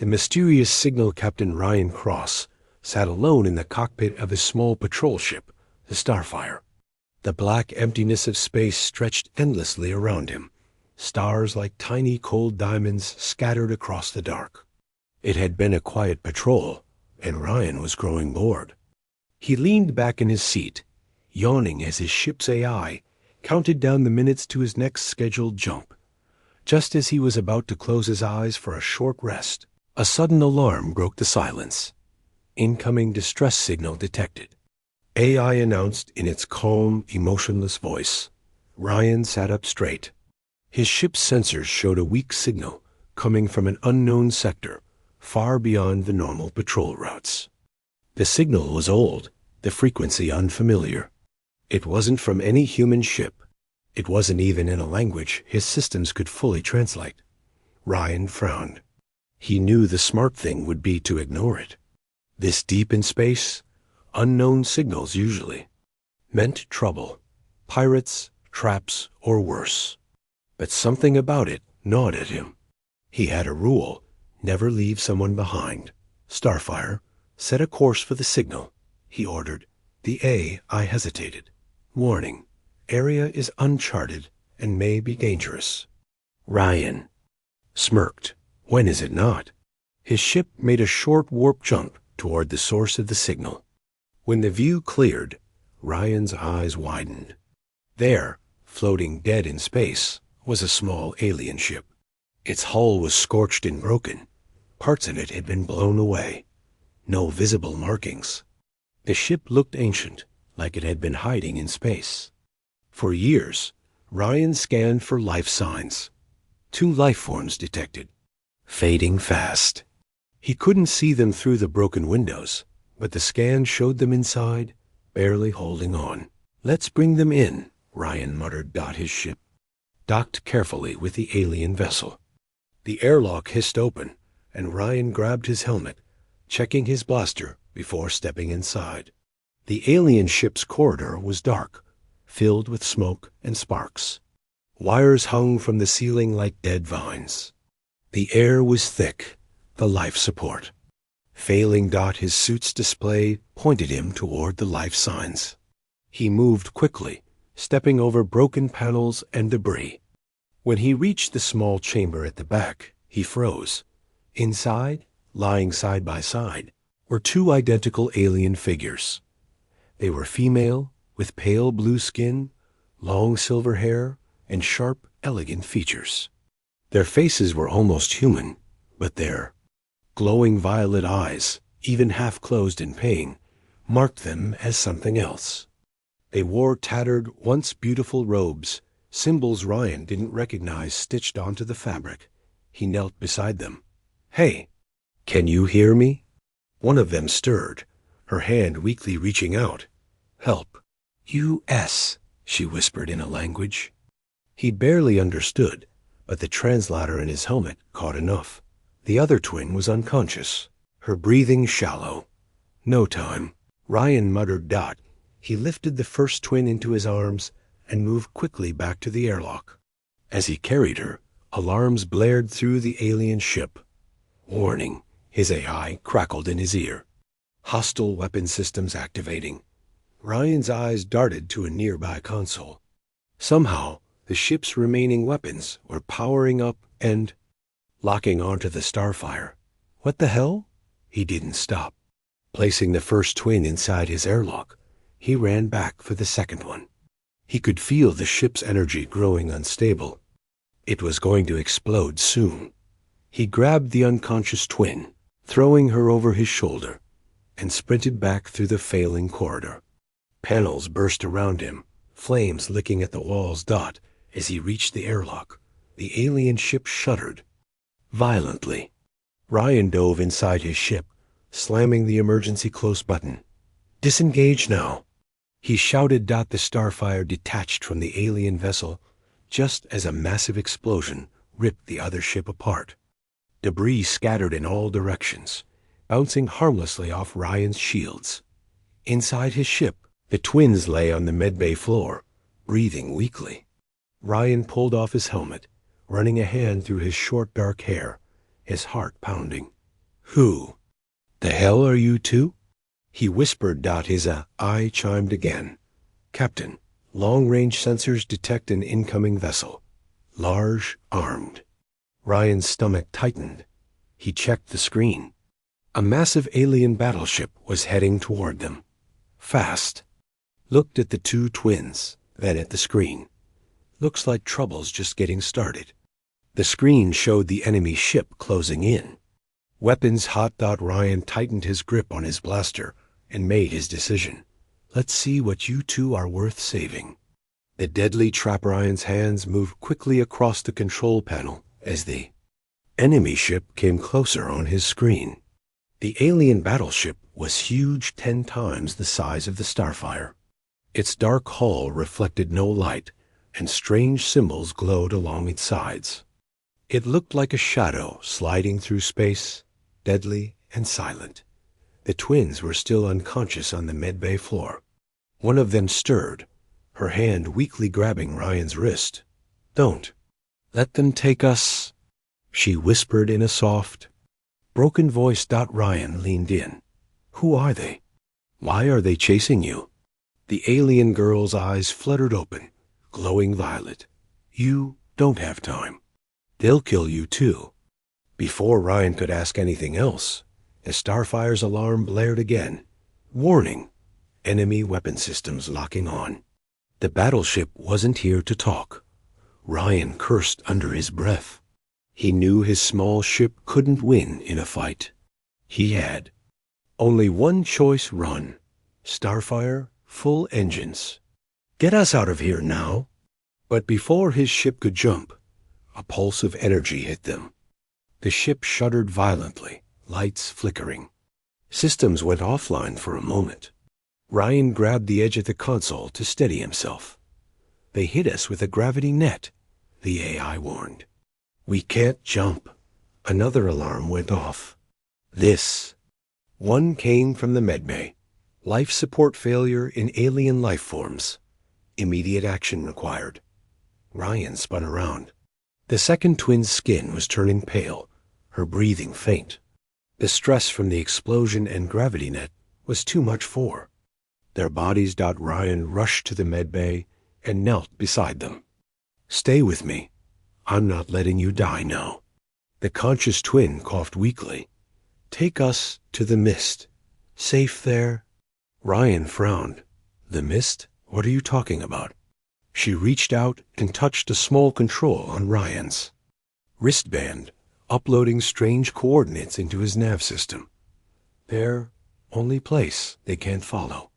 The mysterious signal Captain Ryan Cross sat alone in the cockpit of his small patrol ship, the Starfire. The black emptiness of space stretched endlessly around him, stars like tiny cold diamonds scattered across the dark. It had been a quiet patrol, and Ryan was growing bored. He leaned back in his seat, yawning as his ship's AI counted down the minutes to his next scheduled jump. Just as he was about to close his eyes for a short rest, a sudden alarm broke the silence. Incoming distress signal detected. AI announced in its calm, emotionless voice. Ryan sat up straight. His ship's sensors showed a weak signal coming from an unknown sector, far beyond the normal patrol routes. The signal was old, the frequency unfamiliar. It wasn't from any human ship. It wasn't even in a language his systems could fully translate. Ryan frowned. He knew the smart thing would be to ignore it. This deep in space, unknown signals usually meant trouble, pirates, traps, or worse. But something about it gnawed at him. He had a rule: never leave someone behind. Starfire, set a course for the signal, he ordered. The AI hesitated. Warning: area is uncharted and may be dangerous. Ryan smirked. When is it not? His ship made a short warp jump toward the source of the signal. When the view cleared, Ryan's eyes widened. There, floating dead in space, was a small alien ship. Its hull was scorched and broken. Parts of it had been blown away. No visible markings. The ship looked ancient, like it had been hiding in space. For years, Ryan scanned for life signs. 2 life forms detected, fading fast. He couldn't see them through the broken windows, but the scan showed them inside, barely holding on. Let's bring them in, Ryan muttered. His ship docked carefully with the alien vessel. The airlock hissed open, and Ryan grabbed his helmet, checking his blaster before stepping inside. The alien ship's corridor was dark, filled with smoke and sparks. Wires hung from the ceiling like dead vines. The air was thick, the life support. Failing. His suit's display pointed him toward the life signs. He moved quickly, stepping over broken panels and debris. When he reached the small chamber at the back, he froze. Inside, lying side by side, were 2 identical alien figures. They were female, with pale blue skin, long silver hair, and sharp, elegant features. Their faces were almost human, but their glowing violet eyes, even half closed in pain, marked them as something else. They wore tattered, once beautiful robes, symbols Ryan didn't recognize stitched onto the fabric. He knelt beside them. Hey, can you hear me? One of them stirred, her hand weakly reaching out. Help. U.S., she whispered in a language he barely understood, but the translator in his helmet caught enough. The other twin was unconscious, her breathing shallow. No time. Ryan muttered. He lifted the first twin into his arms and moved quickly back to the airlock. As he carried her, alarms blared through the alien ship. Warning, his AI crackled in his ear. Hostile weapon systems activating. Ryan's eyes darted to a nearby console. Somehow, the ship's remaining weapons were powering up and locking onto the Starfire. What the hell? He didn't stop. Placing the first twin inside his airlock, he ran back for the second one. He could feel the ship's energy growing unstable. It was going to explode soon. He grabbed the unconscious twin, throwing her over his shoulder, and sprinted back through the failing corridor. Panels burst around him, flames licking at the walls. As he reached the airlock, the alien ship shuddered violently. Ryan dove inside his ship, slamming the emergency close button. Disengage now, he shouted. The Starfire detached from the alien vessel just as a massive explosion ripped the other ship apart. Debris scattered in all directions, bouncing harmlessly off Ryan's shields. Inside his ship, the twins lay on the medbay floor, breathing weakly. Ryan pulled off his helmet, running a hand through his short dark hair, his heart pounding. Who the hell are you two? He whispered. His eye chimed again. Captain, long-range sensors detect an incoming vessel. Large, armed. Ryan's stomach tightened. He checked the screen. A massive alien battleship was heading toward them. Fast. Looked at the two twins, then at the screen. Looks like trouble's just getting started. The screen showed the enemy ship closing in. Weapons hot. Ryan tightened his grip on his blaster and made his decision. Let's see what you two are worth saving. The deadly trap. Ryan's hands moved quickly across the control panel as the enemy ship came closer on his screen. The alien battleship was huge, 10 times the size of the Starfire. Its dark hull reflected no light, and strange symbols glowed along its sides. It looked like a shadow sliding through space, deadly and silent. The twins were still unconscious on the medbay floor. One of them stirred, her hand weakly grabbing Ryan's wrist. Don't let them take us, she whispered in a soft, broken voice. Ryan leaned in. Who are they? Why are they chasing you? The alien girl's eyes fluttered open, glowing violet. You don't have time. They'll kill you too. Before Ryan could ask anything else, the Starfire's alarm blared again. Warning. Enemy weapon systems locking on. The battleship wasn't here to talk. Ryan cursed under his breath. He knew his small ship couldn't win in a fight. He had only one choice: run. Starfire, full engines. Get us out of here now. But before his ship could jump, a pulse of energy hit them. The ship shuddered violently, lights flickering. Systems went offline for a moment. Ryan grabbed the edge of the console to steady himself. They hit us with a gravity net, the AI warned. We can't jump. Another alarm went off. This one came from the medbay. Life support failure in alien life forms. Immediate action required. Ryan spun around. The second twin's skin was turning pale, her breathing faint. The stress from the explosion and gravity net was too much for their bodies. Ryan rushed to the medbay and knelt beside them. Stay with me. I'm not letting you die now. The conscious twin coughed weakly. Take us to the mist. Safe there? Ryan frowned. The mist? What are you talking about? She reached out and touched a small control on Ryan's wristband, uploading strange coordinates into his nav system. Their only place they can't follow.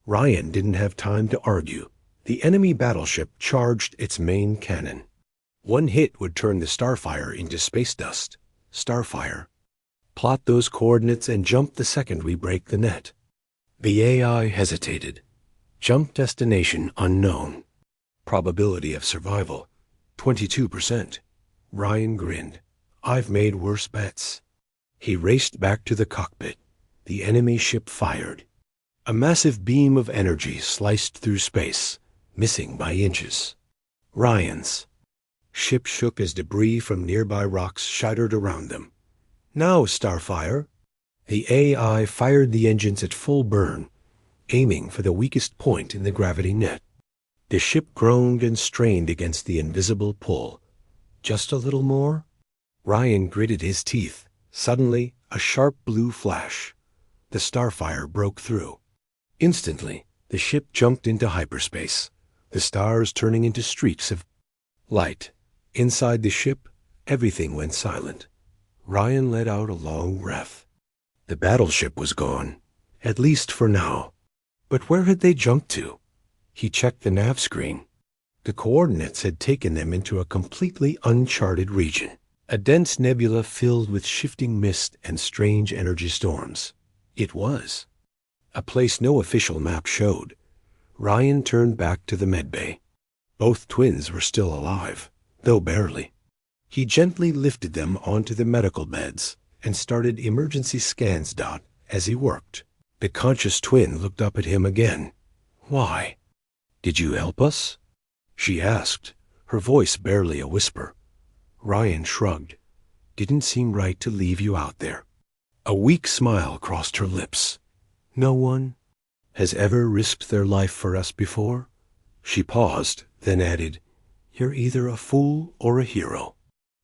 Ryan didn't have time to argue. The enemy battleship charged its main cannon. One hit would turn the Starfire into space dust. Starfire, plot those coordinates and jump the second we break the net. The AI hesitated. Jump destination unknown. Probability of survival, 22%. Ryan grinned. I've made worse bets. He raced back to the cockpit. The enemy ship fired. A massive beam of energy sliced through space, missing by inches. Ryan's ship shook as debris from nearby rocks shattered around them. Now, Starfire. The AI fired the engines at full burn, aiming for the weakest point in the gravity net. The ship groaned and strained against the invisible pull. Just a little more? Ryan gritted his teeth. Suddenly, a sharp blue flash. The Starfire broke through. Instantly, the ship jumped into hyperspace, the stars turning into streaks of light. Inside the ship, everything went silent. Ryan let out a long breath. The battleship was gone, at least for now. But where had they jumped to? He checked the nav screen. The coordinates had taken them into a completely uncharted region, a dense nebula filled with shifting mist and strange energy storms. It was a place no official map showed. Ryan turned back to the medbay. Both twins were still alive, though barely. He gently lifted them onto the medical beds and started emergency scans. As he worked, the conscious twin looked up at him again. Why? Did you help us? She asked, her voice barely a whisper. Ryan shrugged. Didn't seem right to leave you out there. A weak smile crossed her lips. No one has ever risked their life for us before? She paused, then added, You're either a fool or a hero.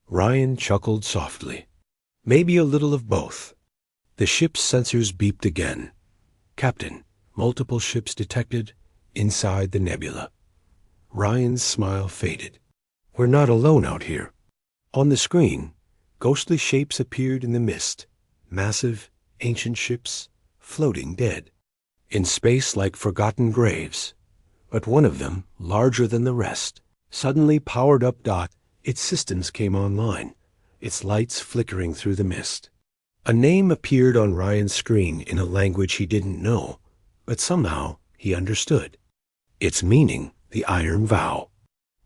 Ryan chuckled softly. Maybe a little of both. The ship's sensors beeped again. Captain, multiple ships detected inside the nebula. Ryan's smile faded. We're not alone out here. On the screen, ghostly shapes appeared in the mist. Massive, ancient ships, floating dead. In space like forgotten graves. But one of them, larger than the rest, suddenly powered up. Its systems came online, its lights flickering through the mist. A name appeared on Ryan's screen in a language he didn't know, but somehow he understood. Its meaning, the Iron Vow.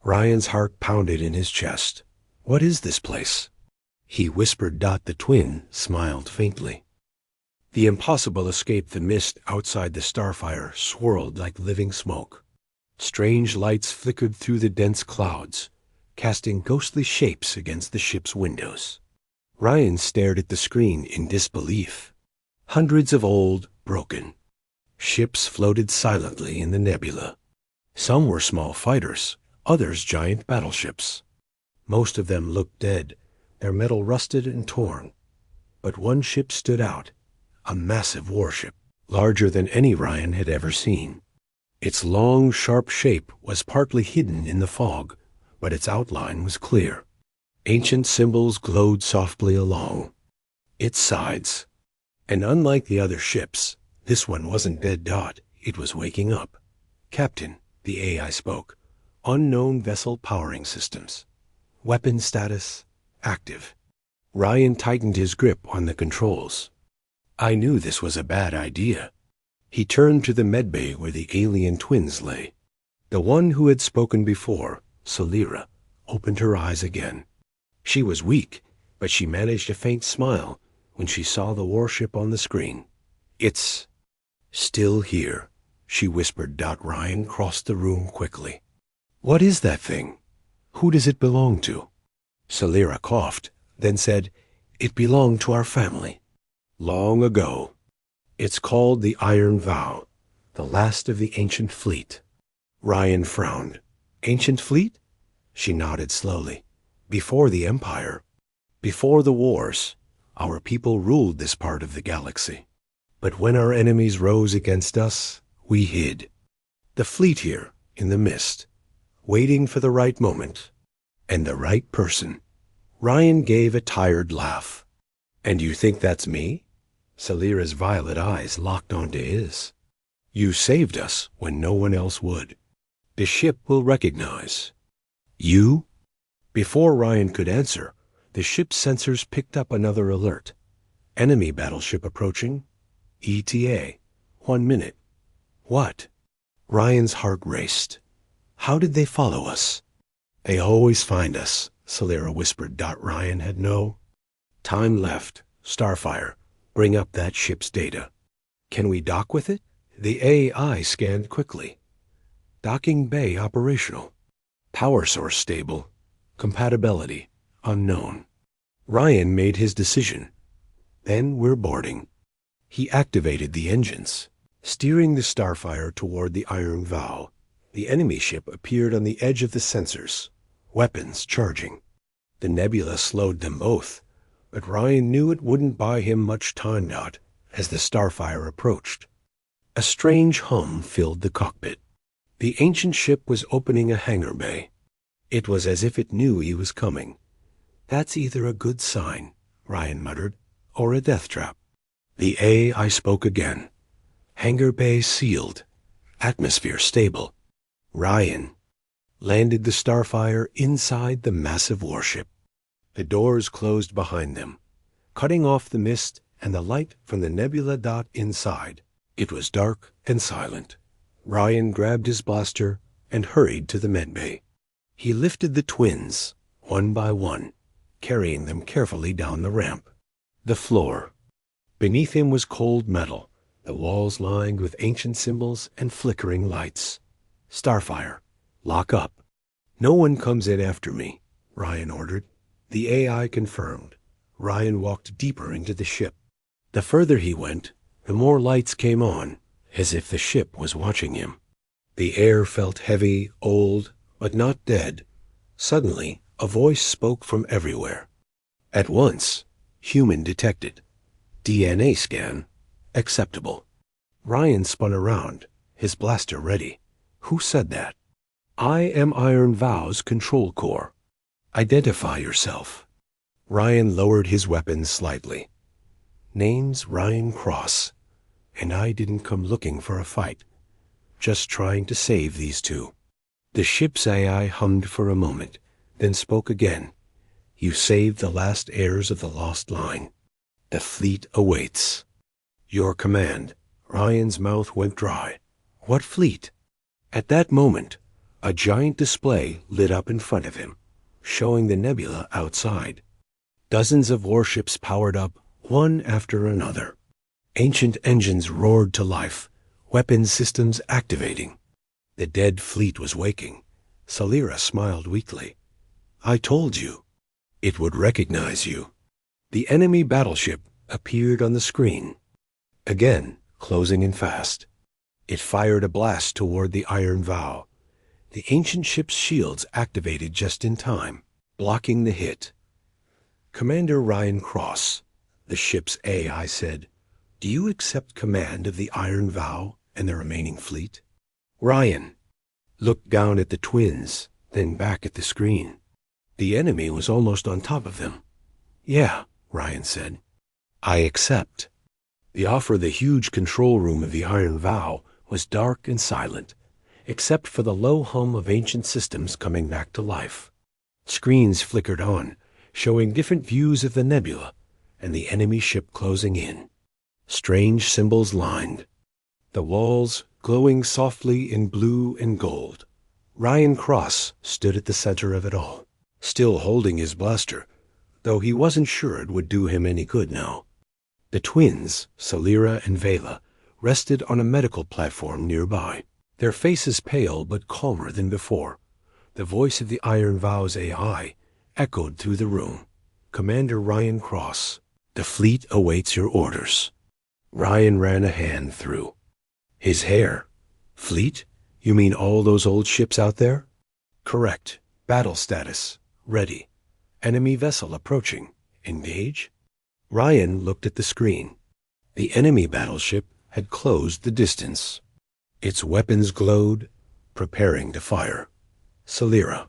Ryan's heart pounded in his chest. What is this place? He whispered. The twin smiled faintly. The impossible escaped the mist outside the Starfire swirled like living smoke. Strange lights flickered through the dense clouds, casting ghostly shapes against the ship's windows. Ryan stared at the screen in disbelief. Hundreds of old, broken ships floated silently in the nebula. Some were small fighters, others giant battleships. Most of them looked dead, their metal rusted and torn. But one ship stood out, a massive warship, larger than any Ryan had ever seen. Its long, sharp shape was partly hidden in the fog, but its outline was clear. Ancient symbols glowed softly along its sides. And unlike the other ships, this one wasn't dead. It was waking up. Captain, the AI spoke. Unknown vessel powering systems. Weapon status active. Ryan tightened his grip on the controls. I knew this was a bad idea. He turned to the medbay where the alien twins lay. The one who had spoken before, Salira, opened her eyes again. She was weak, but she managed a faint smile when she saw the warship on the screen. It's still here, she whispered. Ryan crossed the room quickly. What is that thing? Who does it belong to? Salira coughed, then said, It belonged to our family. Long ago. It's called the Iron Vow, the last of the ancient fleet. Ryan frowned. Ancient fleet? She nodded slowly. Before the Empire, before the wars, our people ruled this part of the galaxy. But when our enemies rose against us, we hid. The fleet here, in the mist, waiting for the right moment, and the right person. Ryan gave a tired laugh. And you think that's me? Salira's violet eyes locked onto his. You saved us when no one else would. The ship will recognize. You? Before Ryan could answer, the ship's sensors picked up another alert. Enemy battleship approaching. ETA. 1 minute. What? Ryan's heart raced. How did they follow us? They always find us, Salira whispered. Ryan had no time left. Starfire, bring up that ship's data. Can we dock with it? The AI scanned quickly. Docking bay operational. Power source stable. Compatibility unknown. Ryan made his decision. Then we're boarding. He activated the engines, steering the Starfire toward the Iron Vow. The enemy ship appeared on the edge of the sensors, weapons charging. The nebula slowed them both, but Ryan knew it wouldn't buy him much time. As the Starfire approached, a strange hum filled the cockpit. The ancient ship was opening a hangar bay. It was as if it knew he was coming. That's either a good sign, Ryan muttered, or a death trap. The AI spoke again. Hangar bay sealed. Atmosphere stable. Ryan landed the Starfire inside the massive warship. The doors closed behind them, cutting off the mist and the light from the nebula. Inside, it was dark and silent. Ryan grabbed his blaster and hurried to the medbay. He lifted the twins, one by one, carrying them carefully down the ramp. The floor. Beneath him was cold metal, the walls lined with ancient symbols and flickering lights. Starfire, lock up. No one comes in after me, Ryan ordered. The AI confirmed. Ryan walked deeper into the ship. The further he went, the more lights came on, as if the ship was watching him. The air felt heavy, old, but not dead. Suddenly, a voice spoke from everywhere. At once, human detected. DNA scan, acceptable. Ryan spun around, his blaster ready. Who said that? I am Iron Vow's control core. Identify yourself. Ryan lowered his weapon slightly. Name's Ryan Cross, and I didn't come looking for a fight. Just trying to save these two. The ship's AI hummed for a moment, then spoke again. You saved the last heirs of the lost line. The fleet awaits. Your command. Ryan's mouth went dry. What fleet? At that moment, a giant display lit up in front of him, showing the nebula outside. Dozens of warships powered up, one after another. Ancient engines roared to life, weapons systems activating. The dead fleet was waking. Salira smiled weakly. I told you. It would recognize you. The enemy battleship appeared on the screen. Again, closing in fast. It fired a blast toward the Iron Vow. The ancient ship's shields activated just in time, blocking the hit. Commander Ryan Cross, the ship's AI said, do you accept command of the Iron Vow and the remaining fleet? Ryan looked down at the twins, then back at the screen. The enemy was almost on top of them. Yeah, Ryan said. I accept. The huge control room of the Iron Vow was dark and silent, except for the low hum of ancient systems coming back to life. Screens flickered on, showing different views of the nebula and the enemy ship closing in. Strange symbols lined the walls, glowing softly in blue and gold. Ryan Cross stood at the center of it all, still holding his blaster, though he wasn't sure it would do him any good now. The twins, Salira and Vela, rested on a medical platform nearby, their faces pale but calmer than before. The voice of the Iron Vow's AI echoed through the room. Commander Ryan Cross, the fleet awaits your orders. Ryan ran a hand through his hair. Fleet? You mean all those old ships out there? Correct. Battle status. Ready. Enemy vessel approaching. Engage? Ryan looked at the screen. The enemy battleship had closed the distance. Its weapons glowed, preparing to fire. Salira,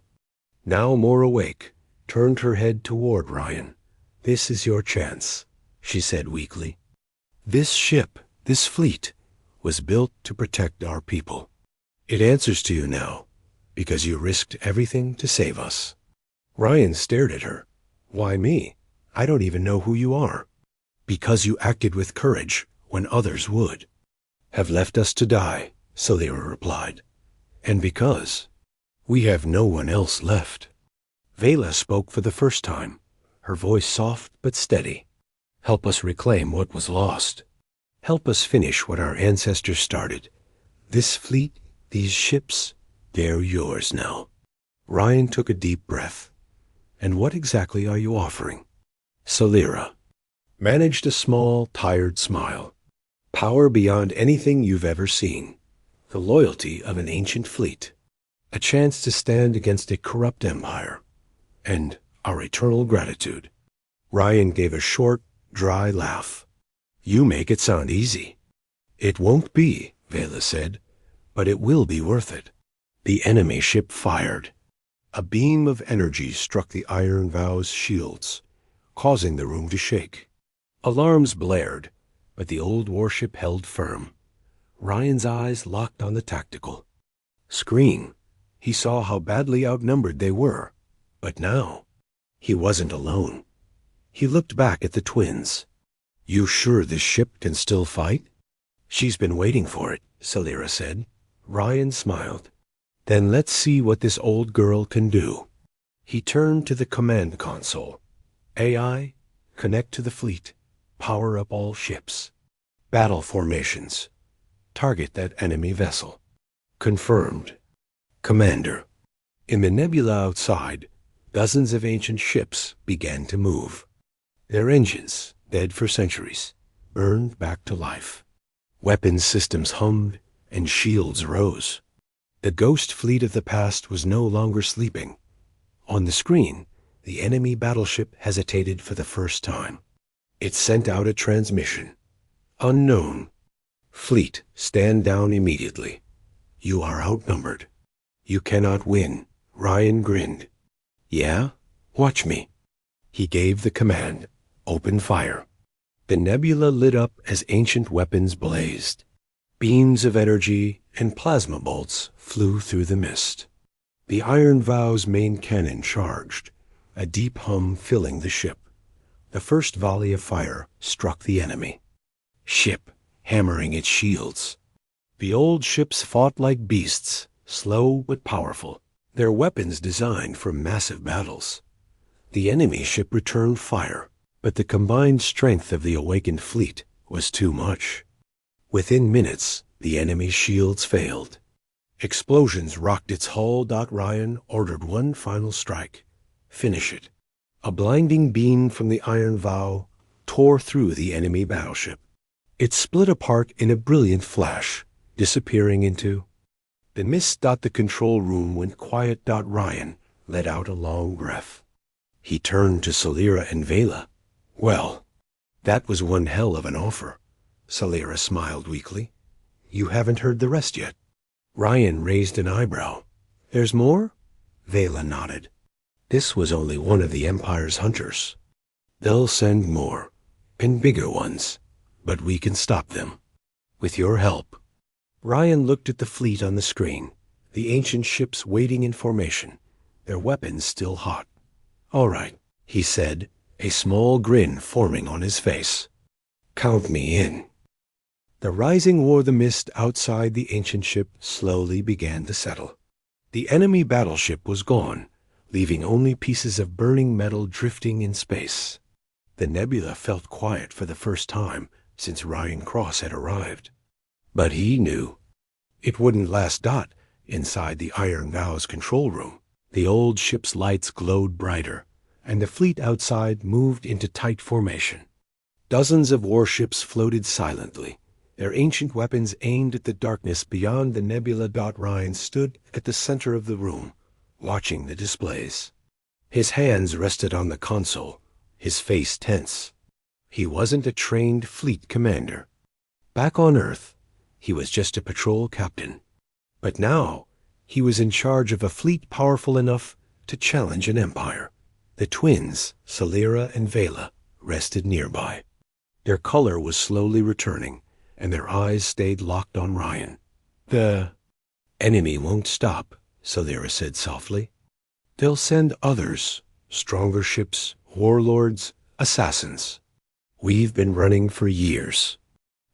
now more awake, turned her head toward Ryan. This is your chance, she said weakly. This ship, this fleet, was built to protect our people. It answers to you now, because you risked everything to save us. Ryan stared at her. Why me? I don't even know who you are. Because you acted with courage when others would. Have left us to die, Salira replied. And because we have no one else left. Vela spoke for the first time, her voice soft but steady. Help us reclaim what was lost. Help us finish what our ancestors started. This fleet, these ships, they're yours now. Ryan took a deep breath. And what exactly are you offering? Salira managed a small, tired smile. Power beyond anything you've ever seen. The loyalty of an ancient fleet. A chance to stand against a corrupt empire. And our eternal gratitude. Ryan gave a short, dry laugh. You make it sound easy. It won't be, Vela said, but it will be worth it. The enemy ship fired. A beam of energy struck the Iron Vow's shields, causing the room to shake. Alarms blared, but the old warship held firm. Ryan's eyes locked on the tactical screen. He saw how badly outnumbered they were. But now, he wasn't alone. He looked back at the twins. You sure this ship can still fight? She's been waiting for it, Salira said. Ryan smiled. Then let's see what this old girl can do. He turned to the command console. AI, connect to the fleet. Power up all ships. Battle formations. Target that enemy vessel. Confirmed. Commander. In the nebula outside, dozens of ancient ships began to move. Their engines, dead for centuries, burned back to life. Weapons systems hummed, and shields rose. The ghost fleet of the past was no longer sleeping. On the screen, the enemy battleship hesitated for the first time. It sent out a transmission. Unknown. Fleet, stand down immediately. You are outnumbered. You cannot win. Ryan grinned. Yeah? Watch me. He gave the command. Open fire. The nebula lit up as ancient weapons blazed. Beams of energy and plasma bolts flew through the mist. The Iron Vow's main cannon charged, a deep hum filling the ship. The first volley of fire struck the enemy. Ship, hammering its shields. The old ships fought like beasts, slow but powerful, their weapons designed for massive battles. The enemy ship returned fire, but the combined strength of the awakened fleet was too much. Within minutes, the enemy's shields failed. Explosions rocked its hull. Ryan ordered one final strike. Finish it. A blinding beam from the Iron Vow tore through the enemy battleship. It split apart in a brilliant flash, disappearing into the mist. The control room went quiet. Ryan let out a long breath. He turned to Salira and Vela. Well, that was one hell of an offer. Salira smiled weakly. You haven't heard the rest yet. Ryan raised an eyebrow. There's more? Vela nodded. This was only one of the Empire's hunters. They'll send more, and bigger ones, but we can stop them. With your help. Ryan looked at the fleet on the screen, the ancient ships waiting in formation, their weapons still hot. All right, he said, a small grin forming on his face. Count me in. The rising war the mist outside the ancient ship slowly began to settle. The enemy battleship was gone, leaving only pieces of burning metal drifting in space. The nebula felt quiet for the first time since Ryan Cross had arrived. But he knew it wouldn't last. Inside the Iron Vow's control room, the old ship's lights glowed brighter, and the fleet outside moved into tight formation. Dozens of warships floated silently, their ancient weapons aimed at the darkness beyond the nebula. Ryan stood at the center of the room, watching the displays. His hands rested on the console, his face tense. He wasn't a trained fleet commander. Back on Earth, he was just a patrol captain. But now, he was in charge of a fleet powerful enough to challenge an empire. The twins, Salira and Vela, rested nearby. Their color was slowly returning, and their eyes stayed locked on Ryan. The enemy won't stop, Salira said softly. They'll send others, stronger ships, warlords, assassins. We've been running for years.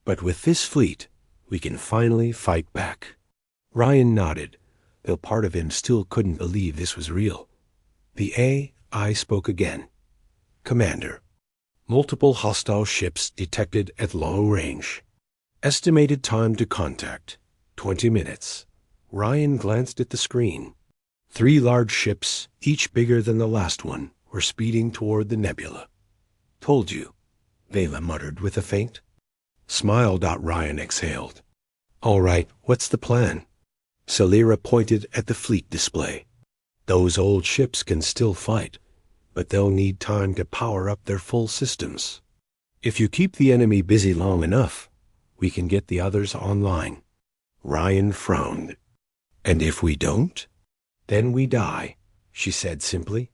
But with this fleet, we can finally fight back. Ryan nodded, though part of him still couldn't believe this was real. The AI spoke again. Commander, multiple hostile ships detected at long range. Estimated time to contact, 20 minutes. Ryan glanced at the screen. 3 large ships, each bigger than the last one, were speeding toward the nebula. Told you, Vela muttered with a feint. Smile. Ryan exhaled. All right, what's the plan? Salira pointed at the fleet display. Those old ships can still fight, but they'll need time to power up their full systems. If you keep the enemy busy long enough, we can get the others online. Ryan frowned. And if we don't? Then we die, she said simply.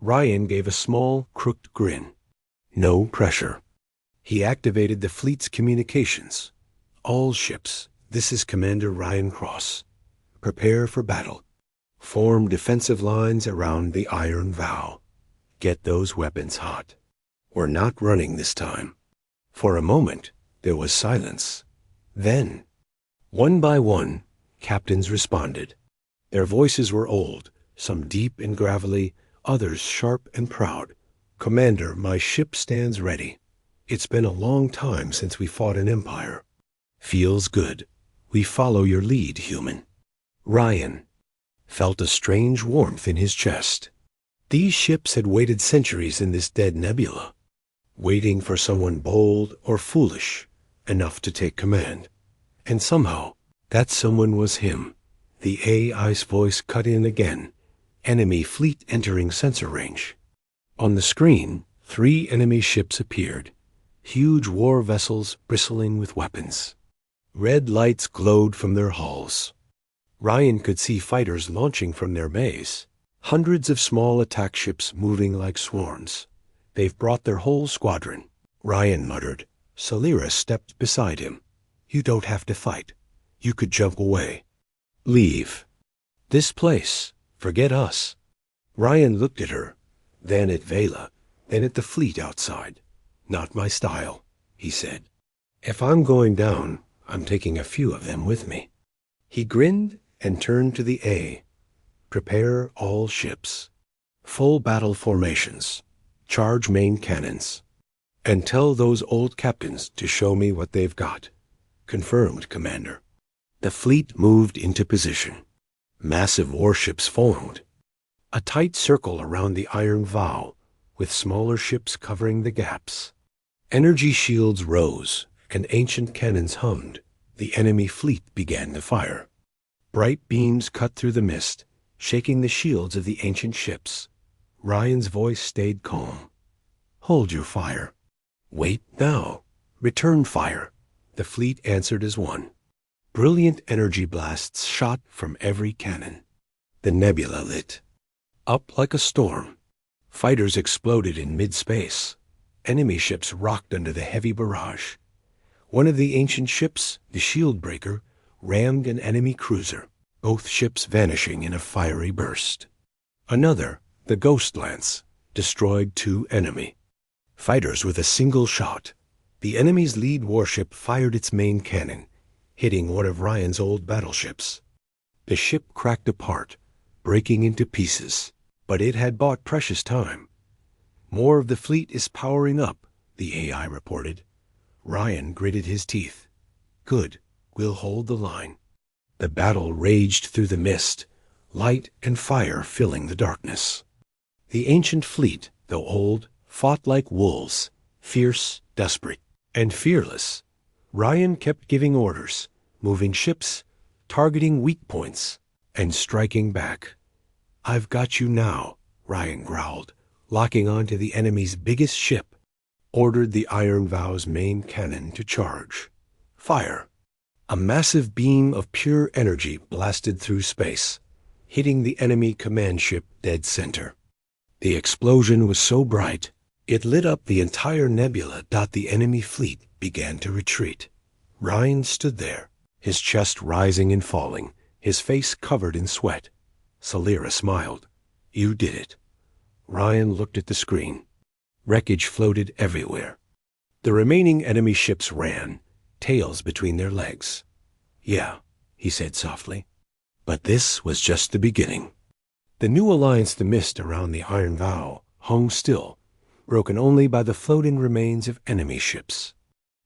Ryan gave a small, crooked grin. No pressure. He activated the fleet's communications. All ships, this is Commander Ryan Cross. Prepare for battle. Form defensive lines around the Iron Vow. Get those weapons hot. We're not running this time. For a moment, there was silence. Then, one by one, captains responded. Their voices were old, some deep and gravelly, others sharp and proud. Commander, my ship stands ready. It's been a long time since we fought an empire. Feels good. We follow your lead, human. Ryan felt a strange warmth in his chest. These ships had waited centuries in this dead nebula. waiting for someone bold or foolish enough to take command. And somehow, that someone was him. The AI's voice cut in again. Enemy fleet entering sensor range. On the screen, 3 enemy ships appeared. Huge war vessels bristling with weapons. Red lights glowed from their hulls. Ryan could see fighters launching from their bays. Hundreds of small attack ships moving like swarms. They've brought their whole squadron, Ryan muttered. Salira stepped beside him. You don't have to fight. You could jump away. Leave. This place. Forget us. Ryan looked at her, then at Vela, then at the fleet outside. Not my style, he said. If I'm going down, I'm taking a few of them with me. He grinned and turned to the A. Prepare all ships. Full battle formations. Charge main cannons. And tell those old captains to show me what they've got. Confirmed, Commander. The fleet moved into position. Massive warships formed. A tight circle around the iron vow, with smaller ships covering the gaps. Energy shields rose, and ancient cannons hummed. The enemy fleet began to fire. Bright beams cut through the mist, shaking the shields of the ancient ships. Ryan's voice stayed calm. Hold your fire. Wait now. Return fire. The fleet answered as one. Brilliant energy blasts shot from every cannon. The nebula lit. Up like a storm. Fighters exploded in mid-space. Enemy ships rocked under the heavy barrage. One of the ancient ships, the shield breaker, rammed an enemy cruiser, both ships vanishing in a fiery burst. Another, the ghost lance, destroyed 2 enemy fighters with a single shot. The enemy's lead warship fired its main cannon, hitting one of Ryan's old battleships. The ship cracked apart, breaking into pieces, but it had bought precious time. More of the fleet is powering up, the AI reported. Ryan gritted his teeth. Good, we'll hold the line. The battle raged through the mist, light and fire filling the darkness. The ancient fleet, though old, fought like wolves, fierce, desperate, and fearless. Ryan kept giving orders, moving ships, targeting weak points, and striking back. I've got you now, Ryan growled, locking onto the enemy's biggest ship, ordered the Iron Vow's main cannon to charge. Fire. A massive beam of pure energy blasted through space, hitting the enemy command ship dead center. The explosion was so bright, it lit up the entire nebula. The enemy fleet began to retreat. Ryan stood there, his chest rising and falling, his face covered in sweat. Salira smiled. You did it. Ryan looked at the screen. Wreckage floated everywhere. The remaining enemy ships ran, tails between their legs. Yeah, he said softly. But this was just the beginning. The new alliance, the mist around the Iron Vow, hung still, broken only by the floating remains of enemy ships.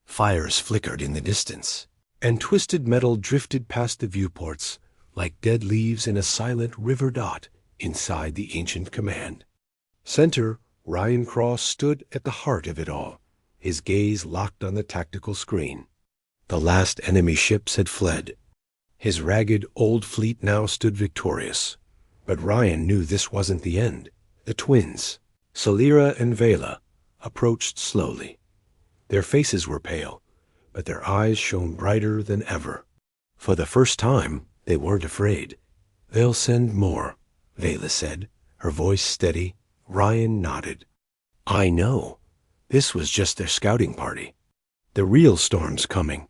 Fires flickered in the distance, and twisted metal drifted past the viewports like dead leaves in a silent river dot inside the ancient command. Center, Ryan Cross stood at the heart of it all, his gaze locked on the tactical screen. The last enemy ships had fled. His ragged old fleet now stood victorious. But Ryan knew this wasn't the end. The twins, Salira and Vela, approached slowly. Their faces were pale, but their eyes shone brighter than ever. For the first time, they weren't afraid. They'll send more, Vela said, her voice steady. Ryan nodded. I know. This was just their scouting party. The real storm's coming.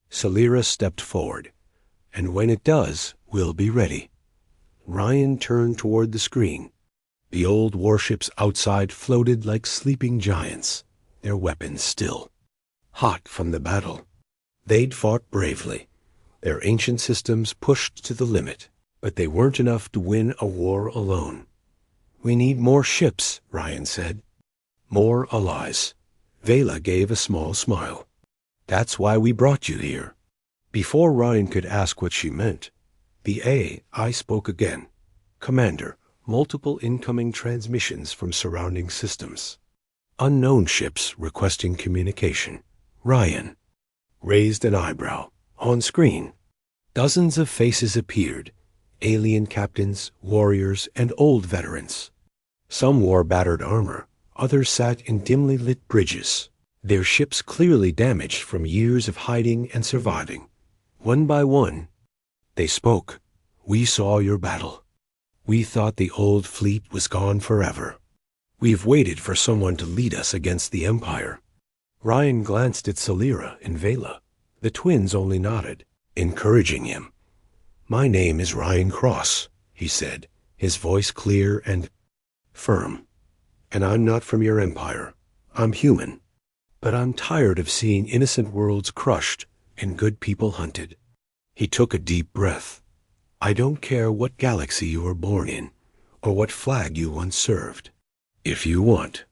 Salira stepped forward. And when it does, we'll be ready. Ryan turned toward the screen. The old warships outside floated like sleeping giants, their weapons still. Hot from the battle. They'd fought bravely, their ancient systems pushed to the limit, but they weren't enough to win a war alone. We need more ships, Ryan said. More allies. Vela gave a small smile. That's why we brought you here. Before Ryan could ask what she meant, the AI spoke again. Commander, multiple incoming transmissions from surrounding systems. Unknown ships requesting communication. Ryan raised an eyebrow. On screen, dozens of faces appeared. Alien captains, warriors, and old veterans. Some wore battered armor. Others sat in dimly lit bridges, their ships clearly damaged from years of hiding and surviving. One by one, they spoke. We saw your battle. We thought the old fleet was gone forever. We've waited for someone to lead us against the Empire. Ryan glanced at Salira and Vela. The twins only nodded, encouraging him. My name is Ryan Cross, he said, his voice clear and firm. And I'm not from your empire. I'm human. But I'm tired of seeing innocent worlds crushed and good people hunted. He took a deep breath. I don't care what galaxy you were born in, or what flag you once served. If you want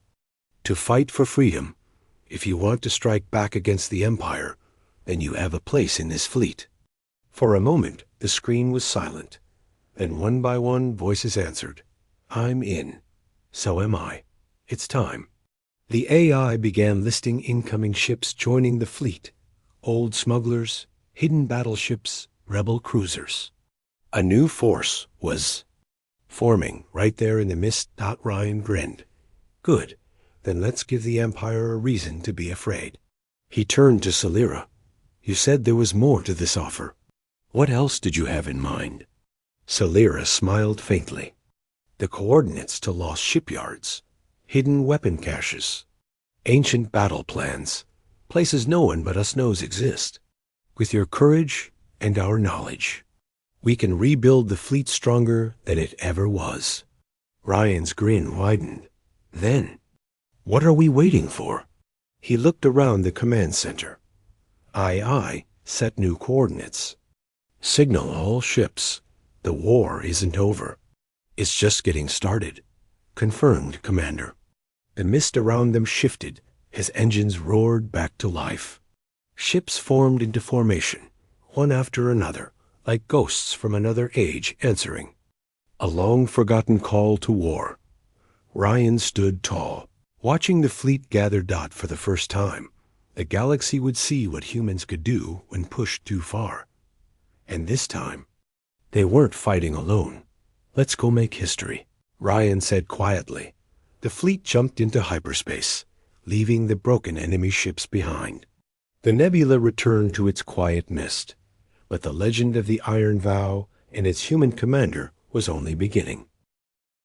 to fight for freedom, if you want to strike back against the Empire, then you have a place in this fleet. For a moment, the screen was silent. Then one by one, voices answered. I'm in. So am I. It's time. The AI began listing incoming ships joining the fleet. Old smugglers, hidden battleships, rebel cruisers. A new force was forming right there in the mist. Ryan grinned. Good. Then let's give the Empire a reason to be afraid. He turned to Salira. You said there was more to this offer. What else did you have in mind? Salira smiled faintly. The coordinates to lost shipyards, hidden weapon caches, ancient battle plans, places no one but us knows exist. With your courage and our knowledge, we can rebuild the fleet stronger than it ever was. Ryan's grin widened. Then, what are we waiting for? He looked around the command center. Aye, set new coordinates. Signal all ships. The war isn't over. It's just getting started. Confirmed, Commander. The mist around them shifted. His engines roared back to life. Ships formed into formation, one after another, like ghosts from another age answering. A long-forgotten call to war. Ryan stood tall, watching the fleet gather. For the first time, the galaxy would see what humans could do when pushed too far. And this time, they weren't fighting alone. Let's go make history, Ryan said quietly. The fleet jumped into hyperspace, leaving the broken enemy ships behind. The nebula returned to its quiet mist, but the legend of the Iron Vow and its human commander was only beginning.